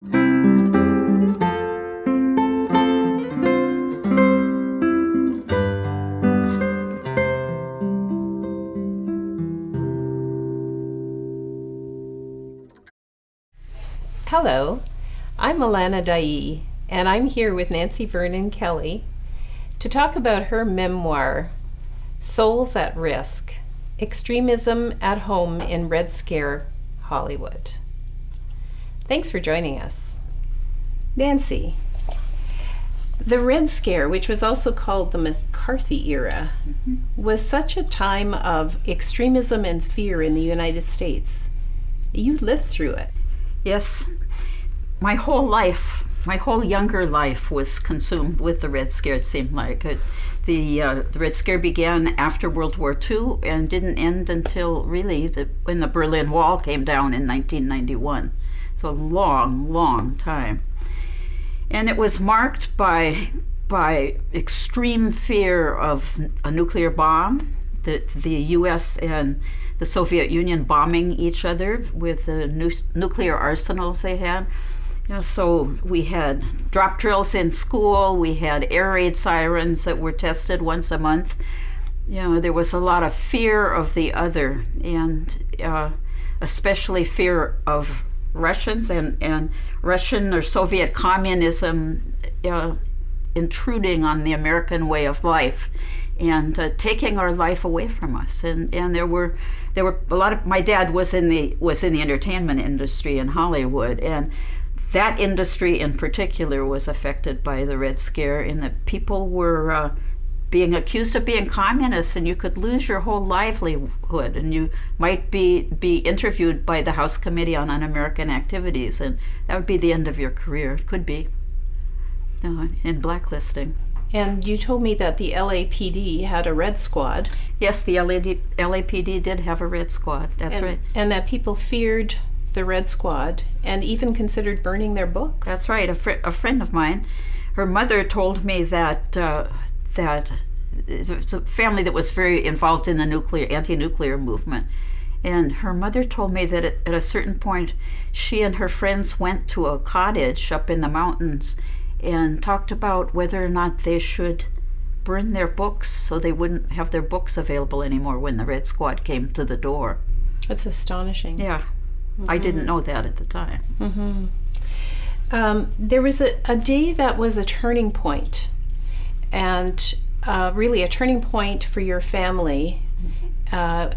Hello, I'm Alana Dai, and I'm here with Nancy Vernon Kelly to talk about her memoir, Souls at Risk, Extremism at Home in Red Scare, Hollywood. Thanks for joining us. Nancy, the Red Scare, which was also called the McCarthy era, was such a time of extremism and fear in the United States. You lived through it. Yes, my whole younger life was consumed with the Red Scare, it seemed like. The Red Scare began after World War II and didn't end until really when the Berlin Wall came down in 1991. So a long, long time. And it was marked by extreme fear of a nuclear bomb, the U.S. and the Soviet Union bombing each other with the nuclear arsenals they had. So we had drop drills in school, we had air raid sirens that were tested once a month. There was a lot of fear of the other, and especially fear of Russians and Russian or Soviet communism intruding on the American way of life and taking our life away from us. And there were a lot of, my dad was in the entertainment industry in Hollywood, and that industry in particular was affected by the Red Scare, in that people were being accused of being communists, and you could lose your whole livelihood, and you might be interviewed by the House Committee on Un-American Activities, and that would be the end of your career. It could be in blacklisting. And you told me that the LAPD had a Red Squad. Yes, the LAPD did have a Red Squad. That's right. And that people feared the Red Squad and even considered burning their books. That's right. A friend of mine, her mother told me that it's a family that was very involved in the anti-nuclear movement. And her mother told me that at a certain point, she and her friends went to a cottage up in the mountains and talked about whether or not they should burn their books so they wouldn't have their books available anymore when the Red Squad came to the door. That's astonishing. Yeah. I didn't know that at the time. There was a day that was a turning point, and really a turning point for your family, and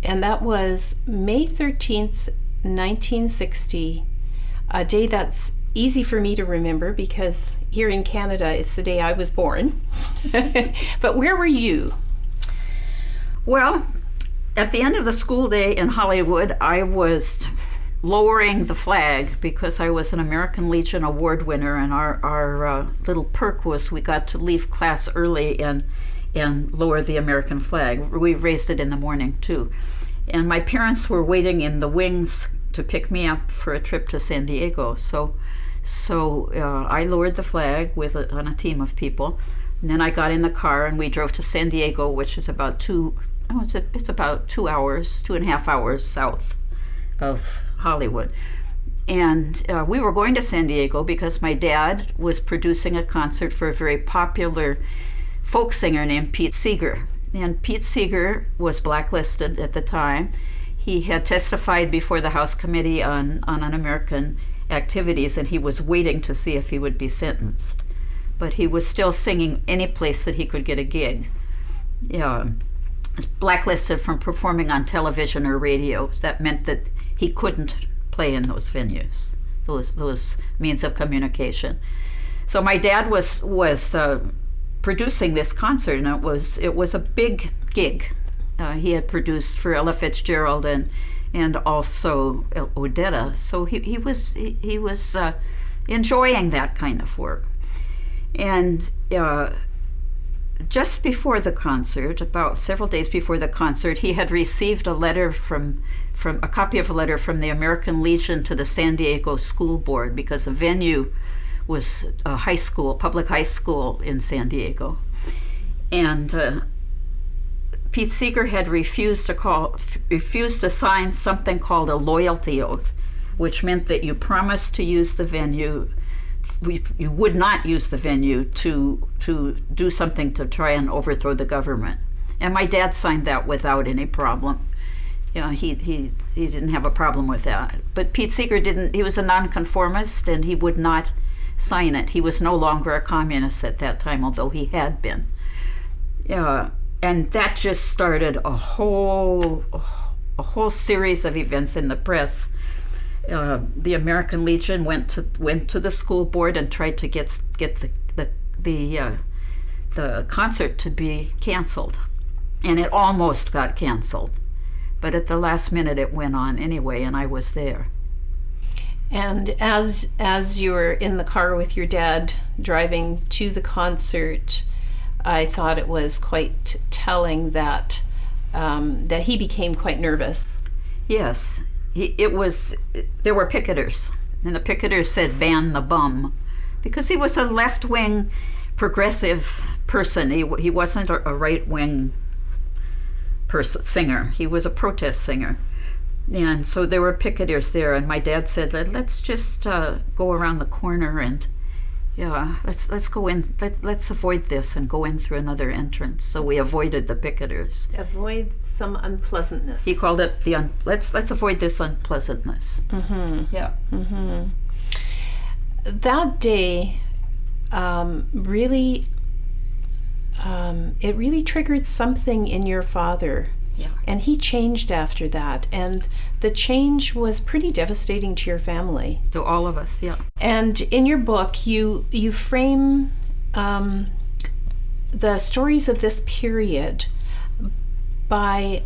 that was May 13th, 1960, a day that's easy for me to remember because here in Canada it's the day I was born. But where were you? Well, at the end of the school day in Hollywood, I was lowering the flag because I was an American Legion Award winner, and our little perk was we got to leave class early and lower the American flag. We raised it in the morning too. And my parents were waiting in the wings to pick me up for a trip to San Diego. So I lowered the flag on a team of people. And then I got in the car and we drove to San Diego, which is about it's about 2.5 hours south of Hollywood. And we were going to San Diego because my dad was producing a concert for a very popular folk singer named Pete Seeger. And Pete Seeger was blacklisted at the time. He had testified before the House Committee on Un-American Activities, and he was waiting to see if he would be sentenced. But he was still singing any place that he could get a gig. Blacklisted from performing on television or radio. That meant that he couldn't play in those venues, those means of communication. So my dad was producing this concert, and it was a big gig. He had produced for Ella Fitzgerald and also Odetta. So he was enjoying that kind of work. And just before the concert, about several days before the concert, he had received a letter from a copy of a letter from the American Legion to the San Diego School Board, because the venue was a high school, public high school in San Diego. And Pete Seeger had refused to sign something called a loyalty oath. which meant that you promised to use the venue. You would not use the venue to do something to try and overthrow the government. And my dad signed that without any problem. He didn't have a problem with that. But Pete Seeger didn't. He was a nonconformist, and he would not sign it. He was no longer a communist at that time, although he had been. And that just started a whole series of events in the press. The American Legion went to the school board and tried to get the concert to be canceled, and it almost got canceled, but at the last minute it went on anyway, and I was there. And as you were in the car with your dad driving to the concert, I thought it was quite telling that he became quite nervous. Yes. There were picketers, and the picketers said, "Ban the bum," because he was a left-wing progressive person. He wasn't a right-wing singer. He was a protest singer. And so there were picketers there, and my dad said, let's just go around the corner and let's go in, let's avoid this and go in through another entrance. So we avoided the picketers. Avoid some unpleasantness. He called it let's avoid this unpleasantness. Mm-hmm. Yeah. Mm-hmm. That day it really triggered something in your father. Yeah. And he changed after that, and the change was pretty devastating to your family. To all of us, yeah. And in your book, you frame the stories of this period by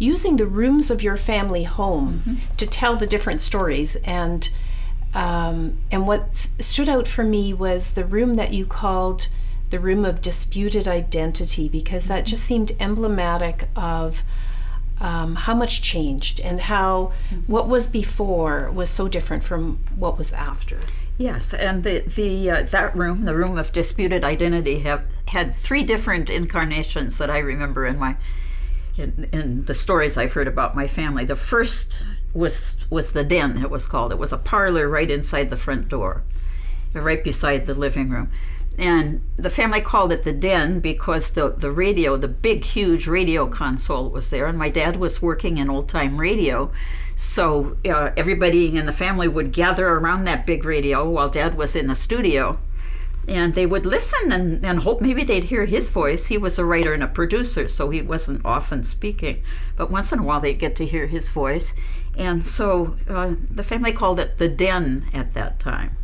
using the rooms of your family home mm-hmm. to tell the different stories. And what stood out for me was the room that you called the room of disputed identity, because that just seemed emblematic of how much changed and how what was before was so different from what was after. Yes, and that room, the room of disputed identity, had three different incarnations that I remember in the stories I've heard about my family. The first was the den, it was called. It was a parlor right inside the front door, right beside the living room. And the family called it the den because the radio, the big, huge radio console was there, and my dad was working in old-time radio. So everybody in the family would gather around that big radio while Dad was in the studio, and they would listen and hope maybe they'd hear his voice. He was a writer and a producer, so he wasn't often speaking, but once in a while they'd get to hear his voice. And so the family called it the den at that time.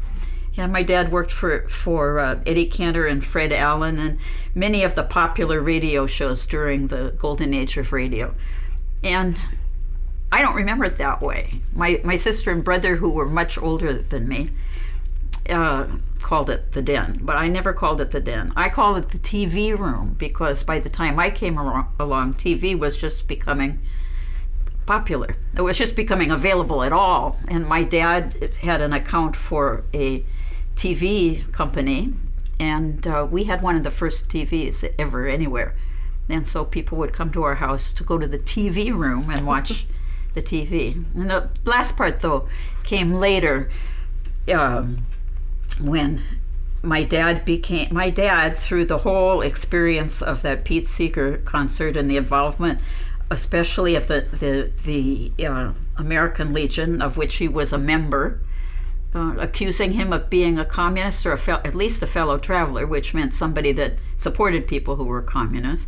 And my dad worked for Eddie Cantor and Fred Allen and many of the popular radio shows during the golden age of radio. And I don't remember it that way. My sister and brother, who were much older than me, called it the den, but I never called it the den. I called it the TV room because by the time I came along, TV was just becoming popular. It was just becoming available at all. And my dad had an account for a TV company, and we had one of the first TVs ever anywhere. And so people would come to our house to go to the TV room and watch the TV. And the last part, though, came later when my dad, through the whole experience of that Pete Seeger concert and the involvement, especially of the American Legion, of which he was a member, accusing him of being a communist or at least a fellow traveler, which meant somebody that supported people who were communists.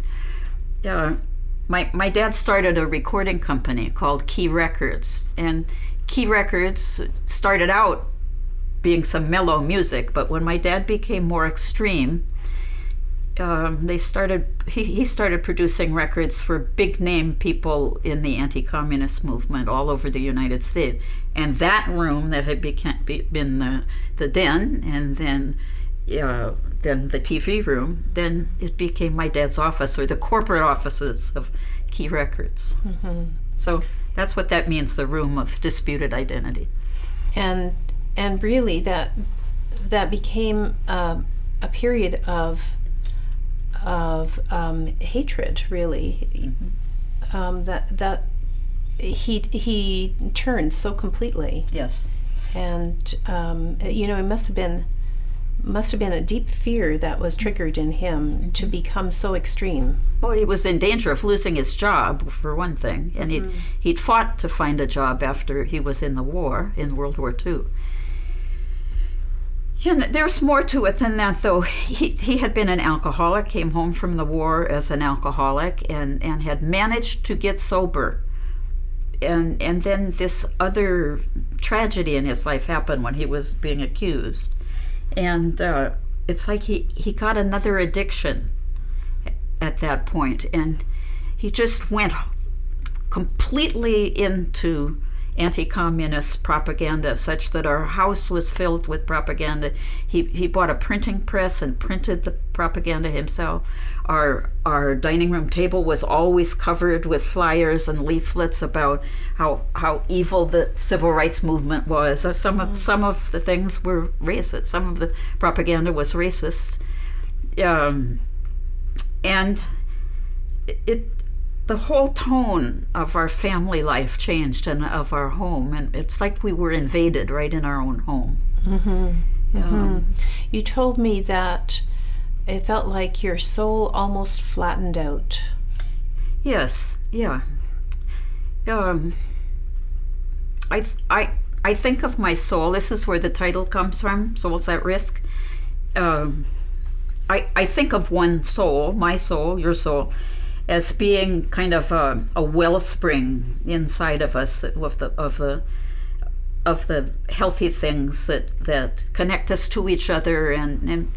My dad started a recording company called Key Records, and Key Records started out being some mellow music, but when my dad became more extreme, he started producing records for big name people in the anti-communist movement all over the United States. And that room that had been the den, and then the TV room, then it became my dad's office, or the corporate offices of Key Records. Mm-hmm. So that's what that means, the room of disputed identity. And really that became a period of hatred, really. Mm-hmm. he turned so completely. Yes. And it must have been a deep fear that was triggered in him to become so extreme. Well, he was in danger of losing his job, for one thing, and he'd fought to find a job after he was in the war, in World War II. And there's more to it than that, though. He had been an alcoholic, came home from the war as an alcoholic, and had managed to get sober. And then this other tragedy in his life happened when he was being accused. And it's like he got another addiction at that point. And he just went completely into anti-communist propaganda, such that our house was filled with propaganda. He bought a printing press and printed the propaganda himself. Our dining room table was always covered with flyers and leaflets about how evil the civil rights movement was. Some of the things were racist. Some of the propaganda was racist, and the whole tone of our family life changed, and of our home, and it's like we were invaded right in our own home. You told me that it felt like your soul almost flattened out. Yes, yeah. I think of my soul. This is where the title comes from, Souls at Risk. I think of one soul, my soul, your soul, as being kind of a wellspring inside of us of the healthy things that connect us to each other and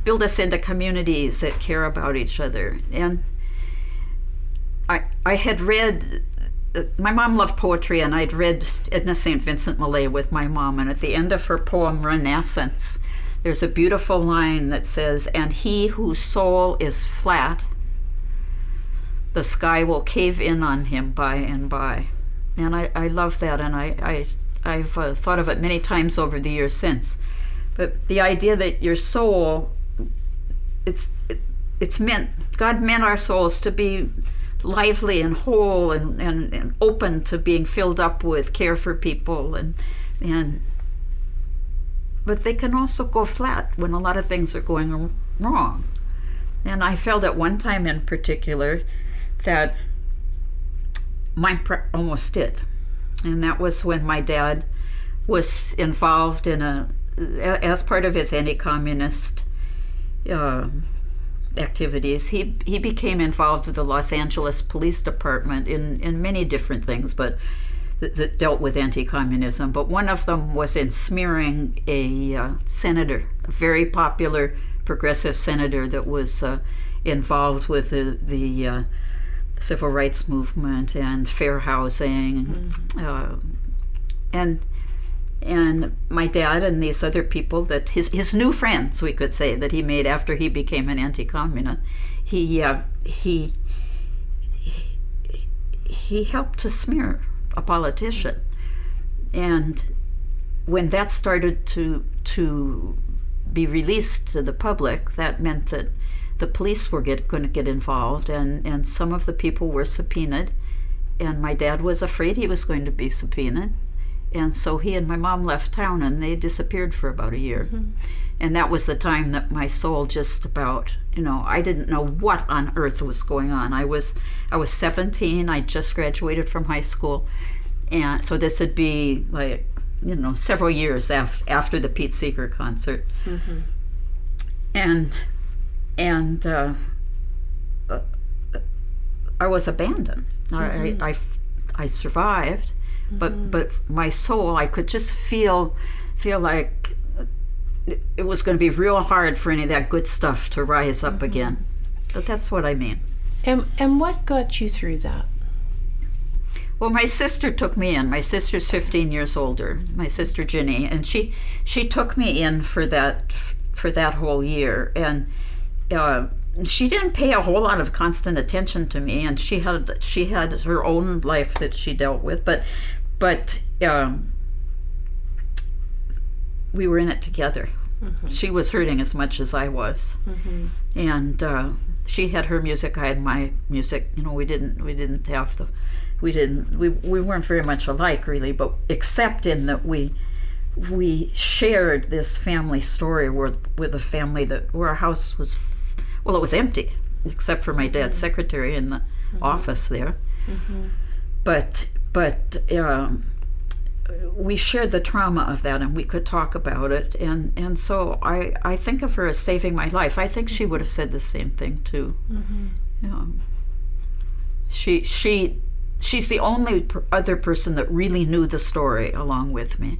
build us into communities that care about each other. And I had read, my mom loved poetry, and I'd read Edna St. Vincent Millay with my mom, and at the end of her poem Renaissance, there's a beautiful line that says, "And he whose soul is flat, the sky will cave in on him by and by." And I love that, and I've thought of it many times over the years since. But the idea that your soul, God meant our souls to be lively and whole and open to being filled up with care for people, but they can also go flat when a lot of things are going wrong. And I felt at one time in particular that mine almost did. And that was when my dad was involved in as part of his anti-communist activities. He became involved with the Los Angeles Police Department in many different things, but that dealt with anti-communism. But one of them was in smearing a senator, a very popular progressive senator that was involved with the civil rights movement and fair housing, and my dad and these other people, that his new friends, we could say, that he made after he became an anti-communist, he helped to smear a politician. And when that started to be released to the public, that meant that the police were going to get involved, and some of the people were subpoenaed, and my dad was afraid he was going to be subpoenaed, and so he and my mom left town, and they disappeared for about a year. And that was the time that my soul just about, I didn't know what on earth was going on. I was 17, I just graduated from high school, and so this would be like, several years after the Pete Seeger concert. And I was abandoned. I survived, but my soul, I could just feel like it was going to be real hard for any of that good stuff to rise up again. But that's what I mean. And what got you through that? Well, my sister took me in. My sister's 15 years older, my sister Ginny, and she took me in for that whole year. And she didn't pay a whole lot of constant attention to me, and she had her own life that she dealt with, but we were in it together. She was hurting as much as I was, and she had her music, I had my music. We didn't have we weren't very much alike, really, but except in that we shared this family story with a family where our house was, well, it was empty, except for my dad's secretary in the office there. But we shared the trauma of that, and we could talk about it. And so I think of her as saving my life. I think she would have said the same thing too. She's the only other person that really knew the story along with me.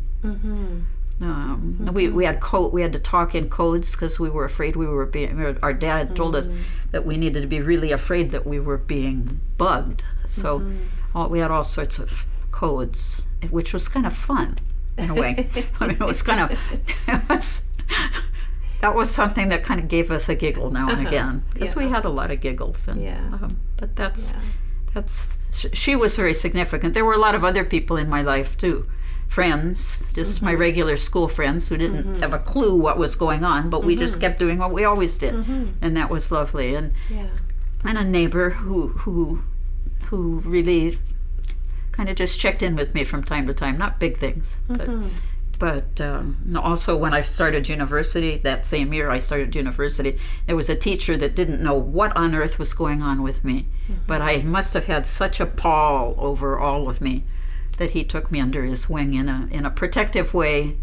We had to talk in codes because we were afraid we were being. Our dad told us that we needed to be really afraid that we were being bugged. So we had all sorts of codes, which was kind of fun in a way. I mean, it was kind of. That was something that kind of gave us a giggle now and again, because we had a lot of giggles. And, but that's she was very significant. There were a lot of other people in my life too. Friends, just my regular school friends who didn't have a clue what was going on, but we just kept doing what we always did, and that was lovely. And a neighbor who really kind of just checked in with me from time to time, not big things, but also when I started university, that same year I started university, there was a teacher that didn't know what on earth was going on with me, but I must have had such a pall over all of me that he took me under his wing in a protective way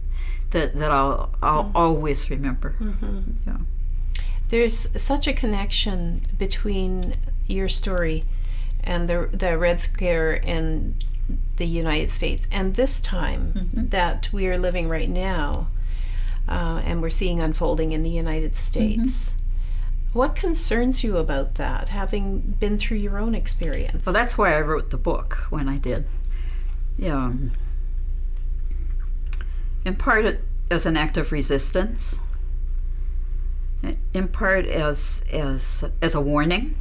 that I'll always remember. Yeah. There's such a connection between your story and the Red Scare in the United States and this time that we are living right now, and we're seeing unfolding in the United States. What concerns you about that, having been through your own experience? Well, that's why I wrote the book when I did. Yeah. In part as an act of resistance, in part as a warning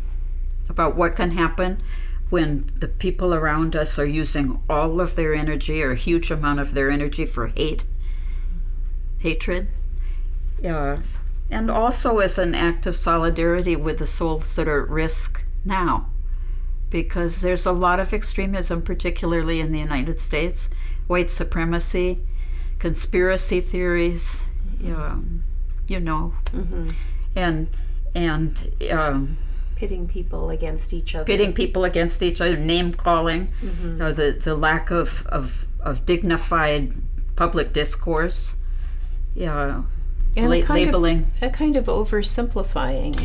about what can happen when the people around us are using all of their energy or a huge amount of their energy for hatred. And also as an act of solidarity with the souls that are at risk now. Because there's a lot of extremism, particularly in the United States, white supremacy, conspiracy theories, and pitting people against each other. Name calling, the lack of dignified public discourse, and labeling. A kind of oversimplifying.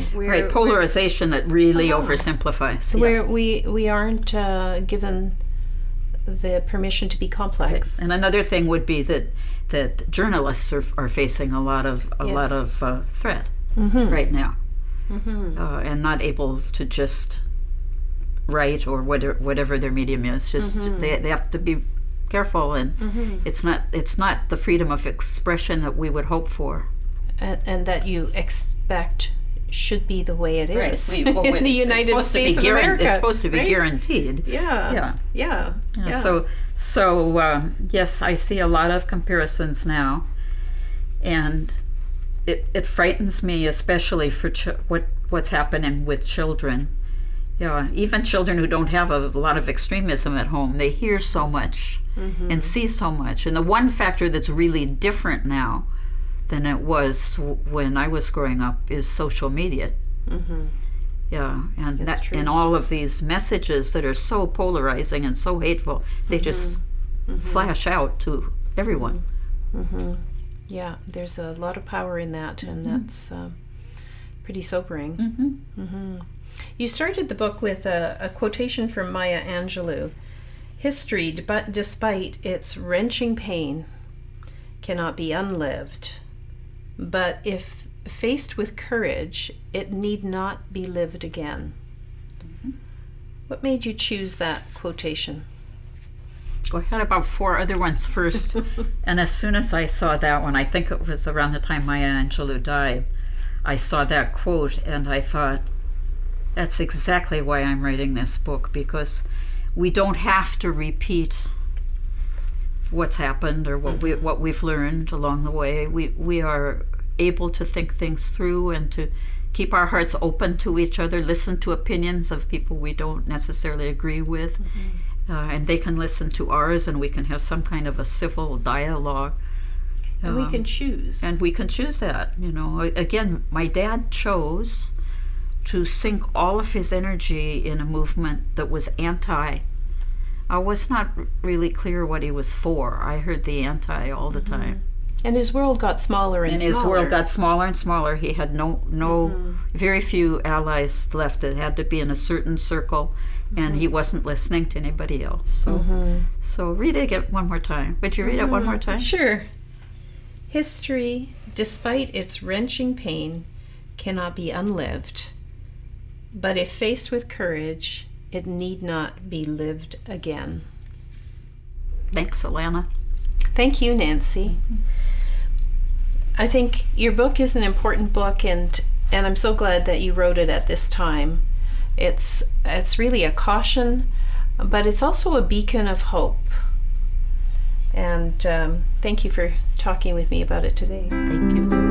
Polarization that really oversimplifies. Where we aren't given the permission to be complex. And another thing would be that journalists are facing a lot of threat right now. And not able to just write or whatever their medium is. Just they have to be careful, and it's not the freedom of expression that we would hope for, and that you expect should be the way it is in the United States of America. It's supposed to be guaranteed. Yeah. So yes, I see a lot of comparisons now, and it frightens me, especially for what's happening with children. Yeah, even children who don't have a lot of extremism at home, they hear so much and see so much. And the one factor that's really different now than it was when I was growing up is social media. Yeah, and all of these messages that are so polarizing and so hateful, they just flash out to everyone. Yeah, there's a lot of power in that, and that's pretty sobering. You started the book with a quotation from Maya Angelou. History, despite its wrenching pain, cannot be unlived. But if faced with courage, it need not be lived again. What made you choose that quotation? I had about 4 other ones first, and as soon as I saw that one, I think it was around the time Maya Angelou died, I saw that quote and I thought, that's exactly why I'm writing this book, because we don't have to repeat what's happened or what we've learned along the way. We are able to think things through and to keep our hearts open to each other, listen to opinions of people we don't necessarily agree with, and they can listen to ours, and we can have some kind of a civil dialogue. And we can choose. And we can choose that. Again, my dad chose to sink all of his energy in a movement that was anti. I was not really clear what he was for. I heard the anti all the time. And his world got smaller and smaller. His world got smaller and smaller. He had very few allies left. It had to be in a certain circle, and he wasn't listening to anybody else. So read it again one more time. Would you read it one more time? Sure. History, despite its wrenching pain, cannot be unlived. But if faced with courage, it need not be lived again. Thanks, Alana. Thank you, Nancy. I think your book is an important book, and I'm so glad that you wrote it at this time. It's really a caution, but it's also a beacon of hope. And thank you for talking with me about it today. Thank you.